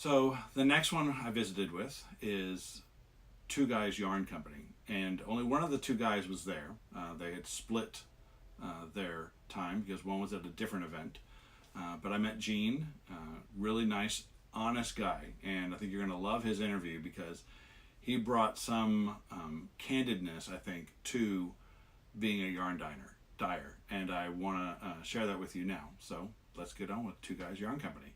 So the next one I visited with is Two Guys Yarn Company, and only one of the two guys was there. They had split their time because one was at a different event. But I met Gene, really nice, honest guy, and I think you're going to love his interview because he brought some candidness, I think, to being a yarn dyer, and I want to share that with you now. So let's get on with Two Guys Yarn Company.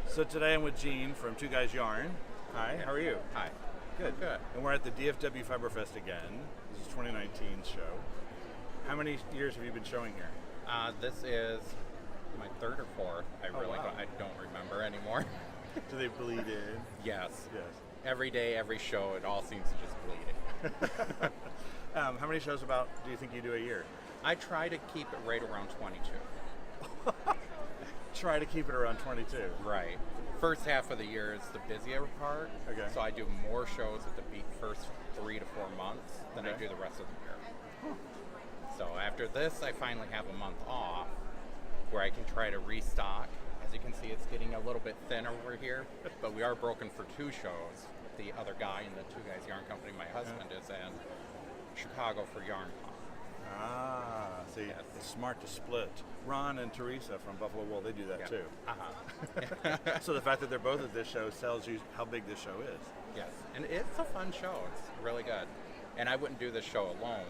So today I'm with Gene from Two Guys Yarn. Hi, how are you? Hi. Good. Good. And we're at the DFW Fiberfest again. This is 2019 show. How many years have you been showing here? This is my third or fourth. I wow. I don't remember anymore. Do they bleed in? Yes. Yes. Every day, every show, it all seems to just bleed in. How many shows about do you think you do a year? I try to keep it right around 22. Try to keep it around 22. Right. First half of the year is the busier part. Okay. So I do more shows at the first 3 to 4 months than I Okay. do the rest of the year. So after this, I finally have a month off where I can try to restock. As you can see, it's getting a little bit thinner over here, but we are broken for 2 shows. The other guy in the Two Guys Yarn Company, my husband, is in Chicago for YarnCon. See, Yes. it's smart to split. Ron and Teresa from Buffalo Wool, they do that too. Uh-huh. So the fact that they're both at this show tells you how big this show is. Yes, and it's a fun show. It's really good. And I wouldn't do this show alone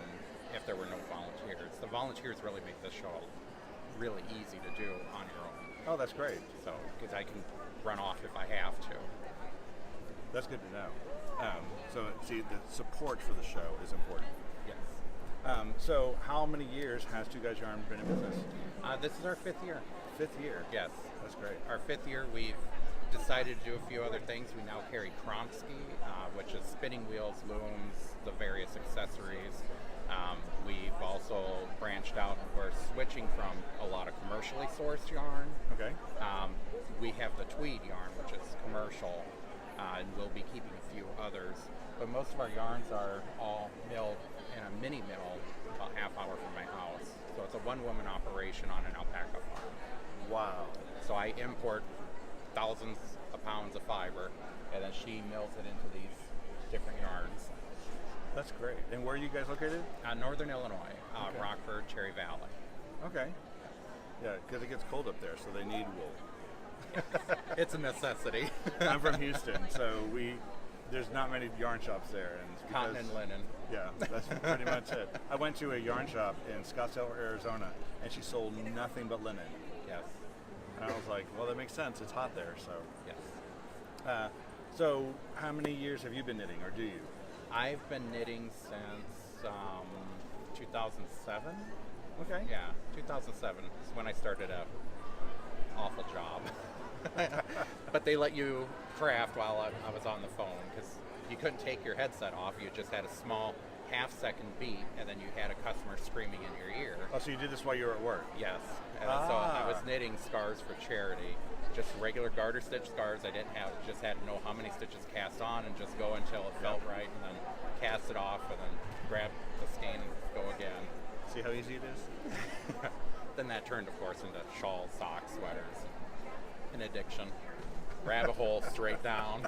if there were no volunteers. The volunteers really make this show really easy to do on your own. Oh, that's great. So, because I can run off if I have to. That's good to know. So, see, the support for the show is important. Yes. So, how many years has Two Guys Yarn been in business? This is our 5th year. 5th year. Yes. That's great. Our 5th year, we've decided to do a few other things. We now carry Kromsky, which is spinning wheels, looms, the various accessories. We've also branched out and we're switching from a lot of commercially sourced yarn. Okay. We have the tweed yarn, which is commercial, and we'll be keeping a few others. But most of our yarns are all milled in a mini mill about half hour from my house. So it's a one-woman operation on an alpaca farm. Wow. So I import thousands of pounds of fiber, and then she mills it into these different yarns. That's great. And where are you guys located? Northern Illinois, Okay. Rockford, Cherry Valley. Okay. Yeah, because it gets cold up there, so they need wool. It's a necessity. I'm from Houston, so there's not many yarn shops there. And it's Cotton because- and linen. Yeah, that's pretty much it. I went to a yarn shop in Scottsdale, Arizona, and she sold nothing but linen. Yes. And I was like, well, that makes sense. It's hot there, so. Yes. So how many years have you been knitting, or do you? I've been knitting since 2007. Okay. Yeah, 2007 is when I started a awful job. But they let you craft while I was on the phone because you couldn't take your headset off. You just had a small half-second beat, and then you had a customer screaming in your ear. Oh, so you did this while you were at work? Yes. And so I was knitting scarves for charity, just regular garter stitch scarves. I just had to know how many stitches cast on and just go until it felt right, and then cast it off, and then grab the skein and go again. See how easy it is? Then that turned, of course, into shawls, socks, sweaters. An addiction. Rabbit hole straight down.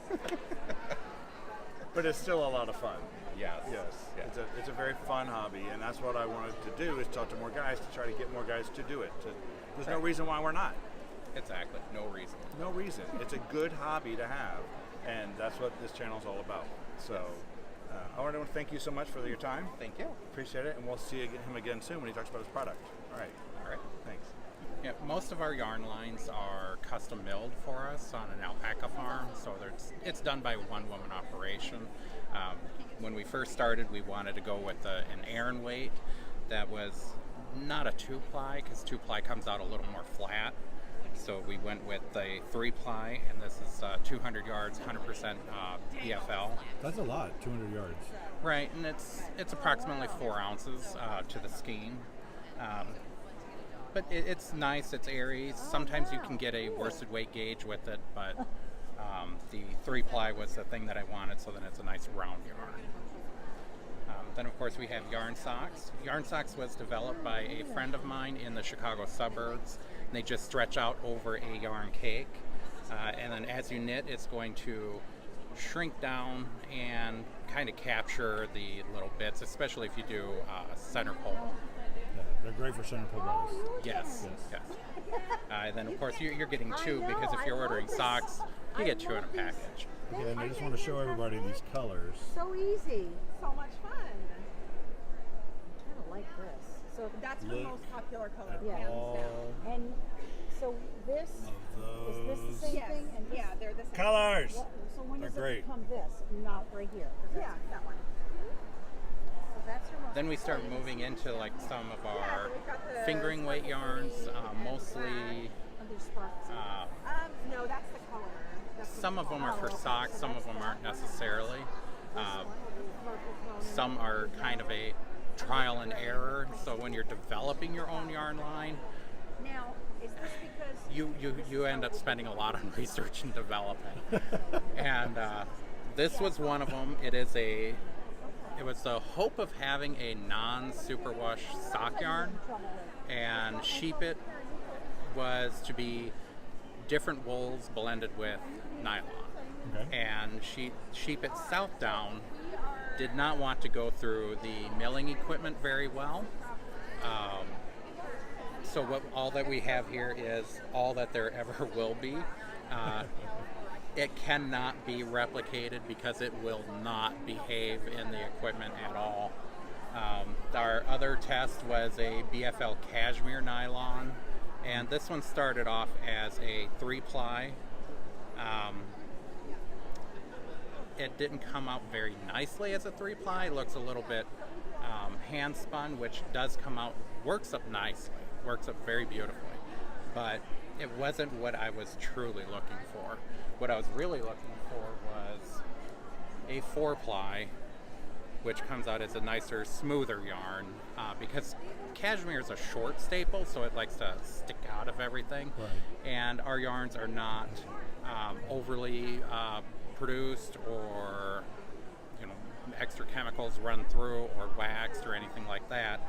But it's still a lot of fun. Yes. Yes. Yes. It's a very fun hobby, and that's what I wanted to do, is talk to more guys to try to get more guys to do it. There's no Right. reason why we're not. Exactly. No reason. No reason. It's a good hobby to have, and that's what this channel is all about. So I want to thank you so much for your time. Thank you. Appreciate it, and we'll see him again soon when he talks about his product. All right. All right. Thanks. Yeah, most of our yarn lines are custom milled for us on an alpaca farm, so it's done by one woman operation. When we first started, we wanted to go with an Aran weight that was not a 2-ply, because 2-ply comes out a little more flat. So we went with a 3-ply, and this is 200 yards, 100% EFL. That's a lot, 200 yards. Right, and it's approximately 4 ounces to the skein. But it's nice, it's airy. Sometimes you can get a worsted weight gauge with it, but The 3-ply was the thing that I wanted, so then it's a nice round yarn. Then of course we have yarn socks. Yarn socks was developed by a friend of mine in the Chicago suburbs. And they just stretch out over a yarn cake. And then as you knit, it's going to shrink down and kind of capture the little bits, especially if you do center pull. Yeah, they're great for center pull bows. Yes. And then of course you're getting two, because if you're ordering socks, you get two in a package. Okay, and I just want to show everybody these colors. So easy, so much fun. I kind of like this. So That's her Look most popular color, at hands all down. and so this is this the same Yes, thing? And this, yeah, they're the same. colors. So when They're does great. it become this? Not right here. 'Cause Yeah, that's- that one. So that's her most. Then we start moving into like some of our we've got the fingering weight yarns, mostly. Under sparkles. No, that's the color. That's the Some of them are for socks, some of them aren't necessarily. Some are kind of a trial and error. So when you're developing your own yarn line, Now, is this because you end up spending a lot on research and development. And this was one of them. It was the hope of having a non-superwash sock yarn, and sheep it was to be different wools blended with nylon. Okay. And sheep it south down did not want to go through the milling equipment very well. So all that we have here is all that there ever will be. It cannot be replicated because it will not behave in the equipment at all. Our other test was a BFL cashmere nylon, and this one started off as a 3-ply. It didn't come out very nicely as a 3-ply. It looks a little bit hand spun, which does come out, works up nicely, works up very beautifully, but it wasn't what I was truly looking for. What I was really looking for was a 4-ply, which comes out as a nicer, smoother yarn, because cashmere is a short staple, so it likes to stick out of everything. Right. And our yarns are not overly produced or extra chemicals run through or waxed or anything like that.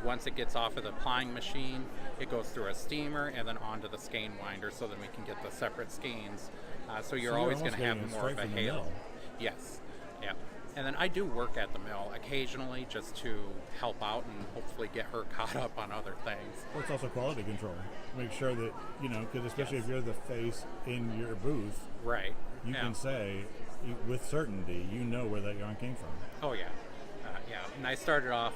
Once it gets off of the plying machine, it goes through a steamer and then onto the skein winder, so then we can get the separate skeins. So you're always going to have getting it more of straight a from the halo. mill. Yes, yeah. And then I do work at the mill occasionally just to help out and hopefully get her caught up on other things. Well, it's also quality control. Make sure that, because especially if you're the face in your booth, Right. you Yeah. can say with certainty, where that yarn came from. Oh yeah, yeah. And I started off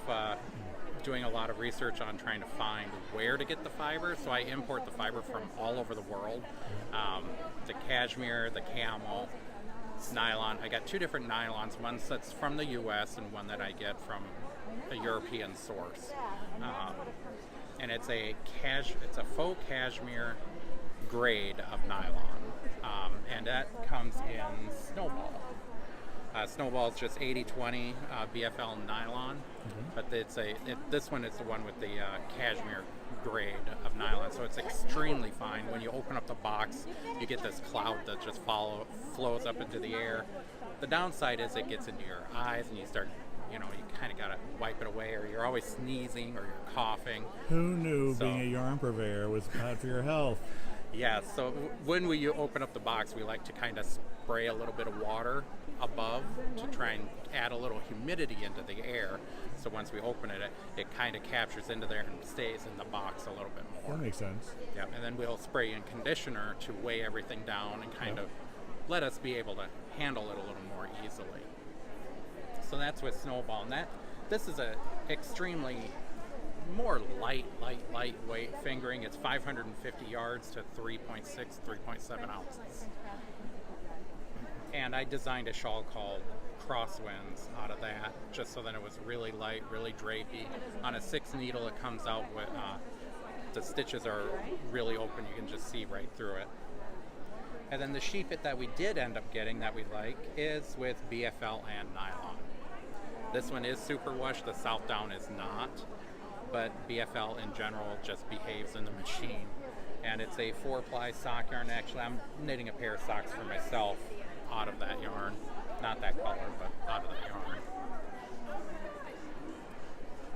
doing a lot of research on trying to find where to get the fiber. So I import the fiber from all over the world. The cashmere, the camel, nylon. I got two different nylons. One that's from the U.S. and one that I get from a European source. And it's a faux cashmere grade of nylon, and that comes in Snowball. Snowball is just 80/20 BFL nylon, but this one is the one with the cashmere grade of nylon, so it's extremely fine. When you open up the box, you get this cloud that just flows up into the air. The downside is it gets into your eyes and you start, you kind of got to wipe it away, or you're always sneezing or you're coughing. Who knew So- being a yarn purveyor was bad for your health? Yeah, so when you open up the box, we like to kind of spray a little bit of water above to try and add a little humidity into the air. So once we open it, it kind of captures into there and stays in the box a little bit more. That makes sense. Yeah, and then we'll spray in conditioner to weigh everything down and kind of let us be able to handle it a little more easily. So that's with Snowball, and this is a extremely more lightweight fingering. It's 550 yards to 3.7 ounces. And I designed a shawl called Crosswinds out of that, just so that it was really light, really drapey. On a 6 needle, it comes out with the stitches are really open. You can just see right through it. And then the sheepet that we did end up getting that we like is with BFL and nylon. This one is superwash. The South Down is not, but BFL in general just behaves in the machine. and it's a 4-ply sock yarn. Actually, I'm knitting a pair of socks for myself out of that yarn. Not that color, but out of that yarn.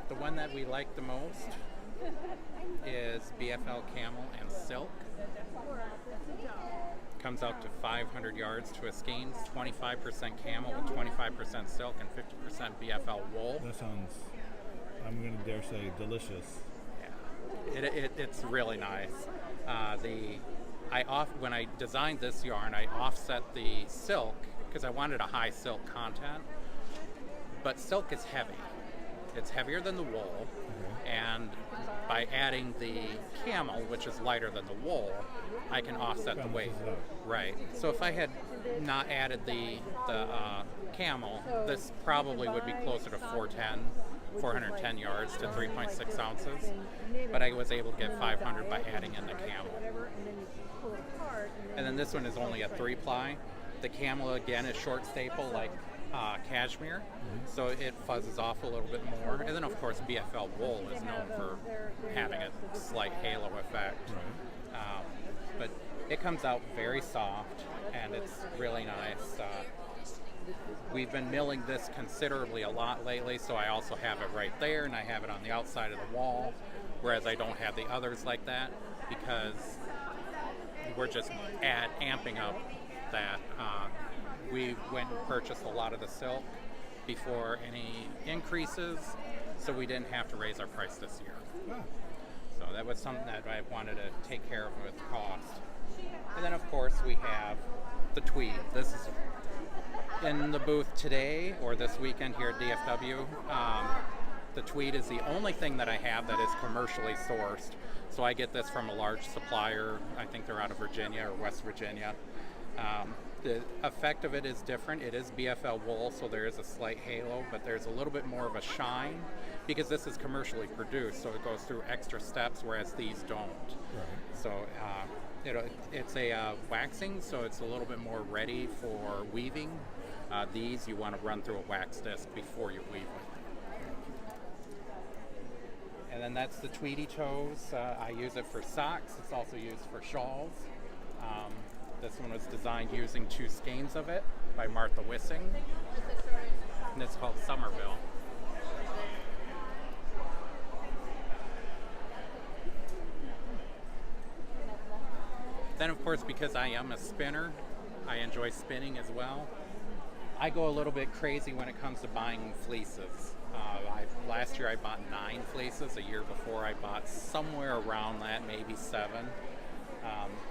The one that we like the most is BFL Camel and Silk. Comes out to 500 yards to a skein, 25% camel with 25% silk and 50% BFL wool. That sounds, I'm going to dare say, delicious. Yeah, it's really nice. When I designed this yarn, I offset the silk because I wanted a high silk content, but silk is heavy. It's heavier than the wool, and by adding the camel, which is lighter than the wool, I can offset the weight. Right. So if I had not added the camel, this probably would be closer to 410 yards to 3.6 ounces, but I was able to get 500 by adding in the camel. And then this one is only a 3-ply. The camel, again, is short staple like cashmere, so it fuzzes off a little bit more. And then, of course, BFL wool is known for having a slight halo effect. But it comes out very soft, and it's really nice. We've been milling this considerably a lot lately, so I also have it right there, and I have it on the outside of the wall, whereas I don't have the others like that, because we're just amping up that. We went and purchased a lot of the silk before any increases, so we didn't have to raise our price this year. So that was something that I wanted to take care of with cost. And then, of course, we have the tweed. This is in the booth today or this weekend here at DFW. The tweed is the only thing that I have that is commercially sourced. So I get this from a large supplier. I think they're out of Virginia or West Virginia. The effect of it is different. It is BFL wool, so there is a slight halo, but there's a little bit more of a shine because this is commercially produced, so it goes through extra steps, whereas these don't. Right. So it's a waxing, so it's a little bit more ready for weaving. These you want to run through a wax disc before you weave them. And then that's the Tweedy Toes. I use it for socks. It's also used for shawls. This one was designed using 2 skeins of it by Martha Wissing, and it's called Somerville. Then, of course, because I am a spinner, I enjoy spinning as well. I go a little bit crazy when it comes to buying fleeces. Last year I bought 9 fleeces. A year before I bought somewhere around that, maybe 7.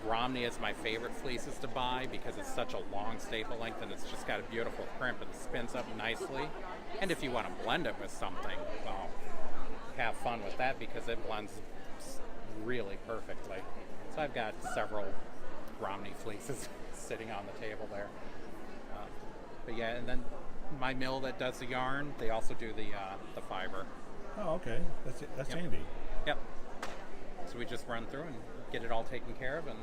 Romney is my favorite fleeces to buy because it's such a long staple length and it's just got a beautiful print, but it spins up nicely. And if you want to blend it with something, well, have fun with that because it blends really perfectly. So I've got several Romney fleeces sitting on the table there. But yeah, and then my mill that does the yarn, they also do the fiber. Oh, okay. That's handy. Yep. So we just run through and get it all taken care of. And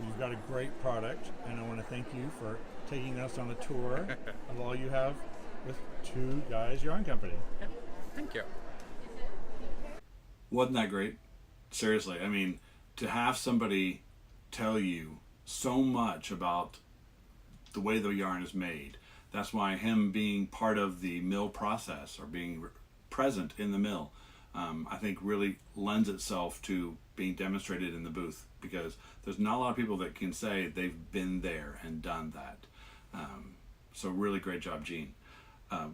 you've got a great product, and I want to thank you for taking us on a tour of all you have with Two Guys Yarn Company. Yeah, thank you. Wasn't that great? Seriously, I mean, to have somebody tell you so much about the way the yarn is made. That's why him being part of the mill process or being present in the mill, I think really lends itself to being demonstrated in the booth, because there's not a lot of people that can say they've been there and done that. So really great job, Gene.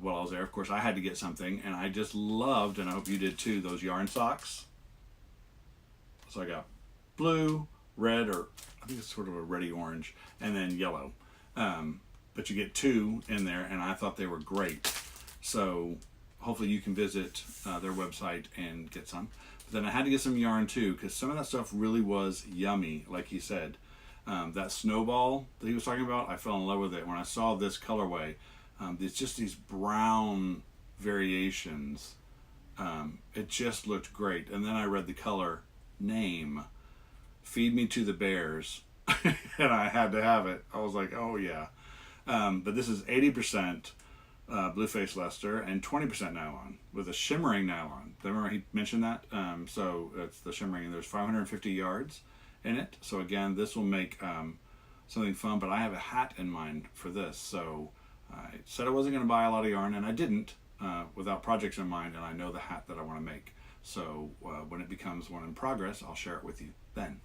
While I was there, of course, I had to get something, and I just loved, and I hope you did too, those yarn socks. So I got blue, red, or I think it's sort of a reddy orange, and then yellow. But you get 2 in there, and I thought they were great. So hopefully you can visit their website and get some. But then I had to get some yarn too, because some of that stuff really was yummy, like he said. That snowball that he was talking about, I fell in love with it. When I saw this colorway, it's just these brown variations. It just looked great. And then I read the color name, Feed Me to the Bears, and I had to have it. I was like, oh yeah. But this is 80% blue-faced Leicester, and 20% nylon with a shimmering nylon. Remember he mentioned that? So it's the shimmering. There's 550 yards in it. So again, this will make something fun, but I have a hat in mind for this. So I said I wasn't going to buy a lot of yarn, and I didn't without projects in mind, and I know the hat that I want to make. So when it becomes one in progress, I'll share it with you then.